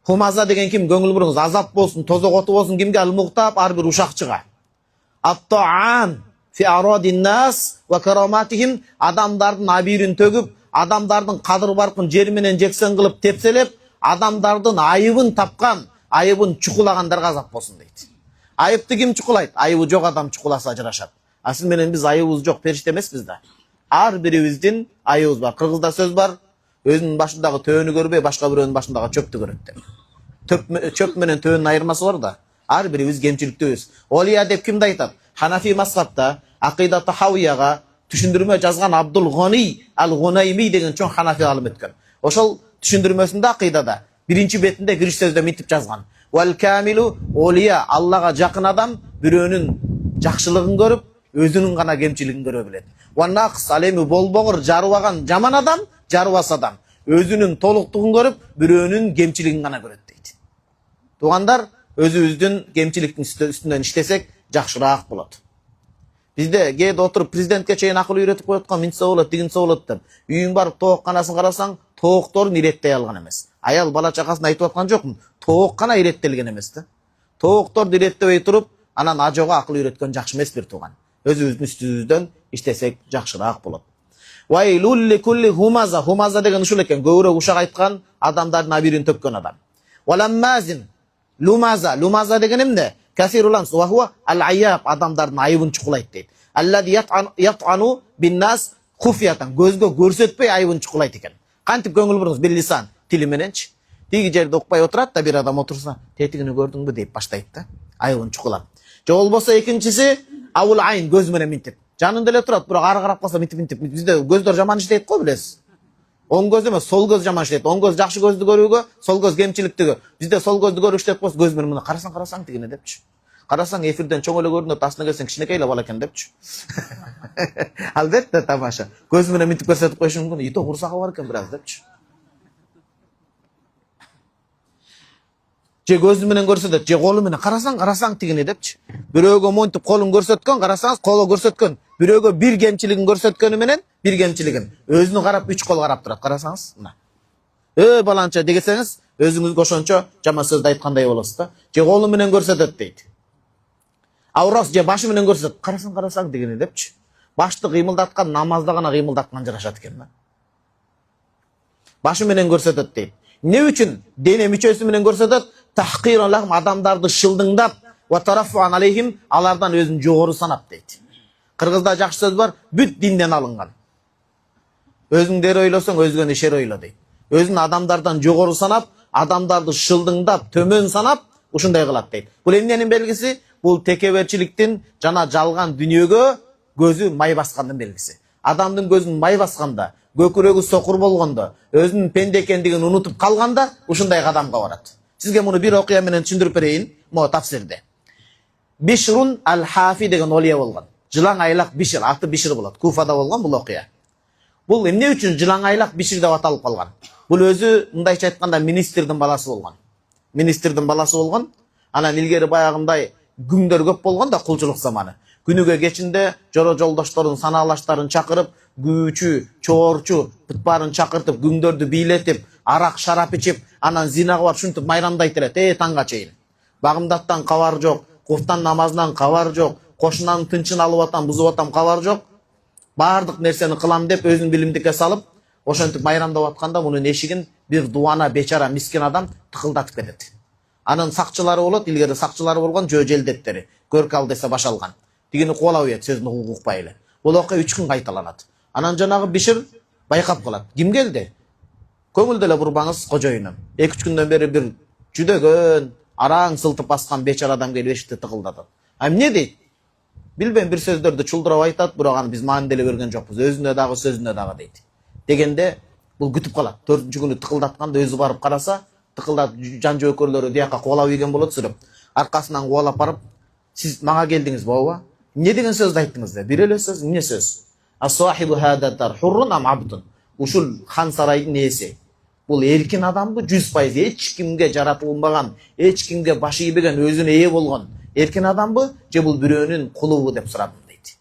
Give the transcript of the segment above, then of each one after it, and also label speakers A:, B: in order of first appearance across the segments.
A: Хумаза деген ким? Көңүл буруңуз. Азап болсун, тозок оту болсун кимге? Ал-муктап, ар бир ушакчыга. Ат-таан фи арадин нас ва караматихим, адамдардын абийирин төгүп, адамдардын кадыр баркын жер менен жексен кылып тепселеп, адамдардын айыбын тапкан, айыбын чукулагандарга азап болсун дейт. Айыпты ким чукулайт? Айыбы жок адам чукуласа ажырашат. Асыл менен биз айыбыбыз жок периште эмеспиз да. Ар бирибиздин айыбыбыз бар. Кыргызда сөз бар, өзүнүн башындагы төөнү көрбөй, башка бирөөнүн башындагы чөптү көрөт деп. Чөп менен төөнүн айырмасы бар да. Ар бирибиз кемчиликтүүбүз. Олия деп кимди айтат? Ханафи мазхабта Акида Тахавияга түшүндүрмө жазган Абдул Гани ал-Гунайми деген чоң ханафи алым өткөн. Ошол түшүндүрмөсүндө акыйдада биринчи бетинде кириш сөздө мынтип жазган: "Вал камилу олия, Аллага жакын адам бирөөнүн жакшылыгын көрүп, өзүнүн гана кемчилигин көрө билет. Ва нақс алеми болбоңур жарыбаган жаман адам, жарыбас адам өзүнүн толуктугун көрүп, бирөөнүн кемчилигин гана көрөт" дейт. Туугандар, өзүбүздүн кемчиликтин үстүнөн иштесек жакшыраак болот. Бизде кээде отуруп президентке чейин акыл үйрөтүп кояткан, минтсе болот, тигинсе болот деп. Үйүң барып тоокканасын карасаң, тоокторун иреттей алган эмес. Аял бала чакасын айтып аткан жокмун. Тоок гана иреттелген эмес да. Тоокторду иреттебей туруп, анан ажого акыл үйрөткөн жакшы эмес бир тууган. Өзүбүздүн үстүбүздөн иштесек жакшыраак болот. Вайлул ликулли хумаза, хумаза деген ушул экен, көбүрөөк ушак айткан адамдардын абийирин төккөн адам. Валаммазин, лумаза, лумаза деген эмне? Касирулан суахуа ал-айяб, адамдардын айыбын чукулайт дейт. Аллади ят'ану бин-нас хуфиятан, көзгө көрсөтпөй айыбын чукулайт экен. Кантип көңүл буруңуз? Бил лисан, тили мененчи. Тиги жерде укпай отурат да, бир адам отурса, тетигини көрдүңбү деп баштайт да, айыбын чукулап. Же болбосо экинчиси авул айн, көз менен мынтип. Жанында эле турат, бирок ары карап калса мынтип. Бизде көздөр жаман иштейт го, билесиз. Оң көз эмес, сол көз жаман иштейт. Оң көз жакшы көздү көрүүгө, сол көз кемчиликтиги. Бизде сол көздү көрүү иштеп койсо, көз менен мына карасаң тигине депчи. Карасаң эфирден чоң эле көрүнөт, астына келсең кичинекей эле бала экен депчи. Албетте тамаша. Көз менен мынтип көрсөтүп коюшу мүмкүн. Ито курсагы бар экен бир аз депчи. Же көзү менен көрсөтөт, же колу менен карасаң тигине депчи. Бирөөгө монтип колун көрсөткөн, карасаңыз колу көрсөткөн. Бирөөгө бир кемчилигин көрсөткөнү менен бир кемчилигин. Өзүнү карап 3 кол карап турат, карасаңыз. Мына. Баланча дегесеңиз, өзүңүзгө ошончо жаман сөздү айткандай болосуз да. Же колу менен көрсөтөт дейт. Аурас же башы менен көрсөтөт, карасаң дегени депчи. Башты кыймылдаткан намазда гана кыймылдаткан жарашат экен да. Башы менен көрсөтөт дейт. Не үчүн? Дене мүчөсү менен көрсөтөт, тахкиран лахм, адамдарды шылдыңдап, ва тараффуан алейхим, алардан өзүн жогору санап дейт. Кыргызда жакшы сөз бар, бүт динден алынган. Өзүңдү ойлосоң, өзгөнү шер ойло дейт. Өзүн адамдардан жогору санап, адамдарды шылдыңдап, төмөн санап, ушундай кылат дейт. Бул эмненин белгиси? Бул текеберчиликтин жана жалган дүнүйөгө көзү май баскандын белгиси. Адамдын көзүн май басканда, көкүрөгү сокур болгондо, өзүнүн пенде экендигин унутуп калганда, ушундай кадамга барат. Сизге муну бир окуя менен түшүндүрүп берейин, мо тафсирде. Бишрун ал-Хафи деген олия болгон. Жылаң айлак Бишир, аты Бишир болот. Куфада болгон бул окуя. Бул эмне үчүн жылаң айлак Бишир деп аталып калган? Бул өзү мындайча айтканда министрдин баласы болгон. Министрдин баласы болгон. Анан илгери баягындай күңдөр көп болгон да, кулчулук заманы. Күнүгө кечинде жоро жолдошторун, санаалаштарын чакырып, күүчү, чоорчу, барын чакыртып, күңдөрдү бийлетип, арак шарап ичип, анан зинага барып шунтип майрамдайт элет, таңга чейин. Багымдаттан кабар жок, куфтан намазынан кабар жок, кошунанын тынчын алып атам, бузуп атам кабар жок. Бардык нерсени кылам деп өзүн билимдикке салып, ошентип майрамдап атканда мунун эшигин бир дуана, бечара, мискин адам тыкылдатып кетет. Анын сакчылары болот, илгери сакчылары болгон, жөө желдеттери. Көркө ал десе баш алган. Тигини куалап ийет, сөзүн укпай эле. Бул окуя 3 күн кайталанат. Анан жанагы Бишир байкап калат. Ким келди? Көңүлдө эле бурбаңыз кожоюнум. 2-3 күндөн бери бир жүдөгөн, араң сылтып баскан бечара адам келип эшикти тыкылдатат. Эмне дейт? Билбейм, бир сөздөрдү чулдурап айтат, бирок аны биз мааниделе берген жокпуз. Өзүнө дагы, сөзүнө дагы дейт. Дегенде бул күтүп калат. 4-күнү күнү тыкылдатканда өзү барып караса, тыкылдап жан жөөкөрлөрү дияка кубалап ийген болот сүрөп. Аркасынан кубалап барып, сиз мага келдиңиз болбу? Эмне деген сөздү айттыңыз деп. Бир эле сөз, эмне сөз? Ас-сахибу хадатар хуррун ам абдун. Ушул хан сарайдын ээси. Бул эркин адамбы? 100%, эч кимге жаратылбаган, эч кимге баш ийбеген, өзүнө ээ болгон эркин адамбы? Же бул бирөөнүн кулубу деп сурадым дейт.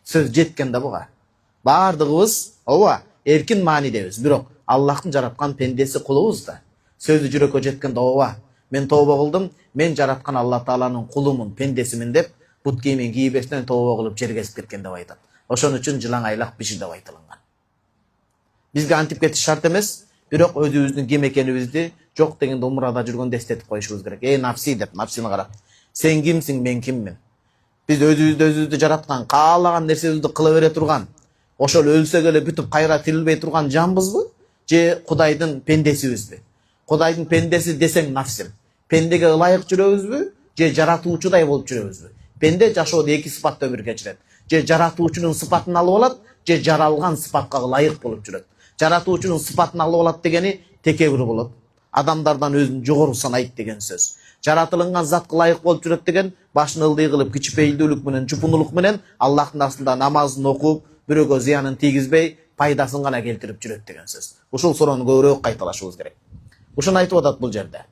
A: Сөз жеткен да буга. Бардыгыбыз, ооба, эркин маанидебиз, бирок Аллахтын жараткан пендеси кулубуз да. Sözü жүрөккө жеткен тооба. Мен тооба кылдым, мен жараткан Алла Тааланын кулумун, пендесимин деп бут кийимин кийбестен тооба кылып жерге эсип кеткен деп айтат. Ошон үчүн жылаң айлак биши деп айтылган. Бизге антип кетиш шарт эмес, бирок өзүбүздүн ким экенибизди жок дегенде умурада жүргөндө эстетип коюшубуз керек. Нафси деп, нафсини карап. Сен кимсиң, мен киммин? Биз өзүбүздү жараткан, каалаган нерсебизди кыла бере турган, ошол өлсөк эле бүтүп кайра тирилбей турган жанбызбы? Же Кудайдын пендесибизби? Кудайдын пендеси десең нафсим. Пендеге ылайык жүрөбүзбү? Же жаратуучудай болуп жүрөбүзбү? Пенде жашоодо эки сыпатта өмүр кечирет. Же жаратуучунун сыпатын алып алат, же жаралган сыпатка ылайык болуп жүрөт. Жаратуучунун сыпатын алып алат дегени текебир болот. Адамдардан өзүн жогору санайт деген сөз. Жаратылган затка ылайык болуп жүрөт деген башын ылдый кылып, кичипейилдүүлүк менен, жупунулук менен Аллахтын арасында намазын окуп, бирөөгө зыянын тийгизбей, пайдасын гана келтирип жүрөт деген сөз. Ушул суроону көбүрөөк кайталашыбыз керек. Ушуну айтып атат бул жерде.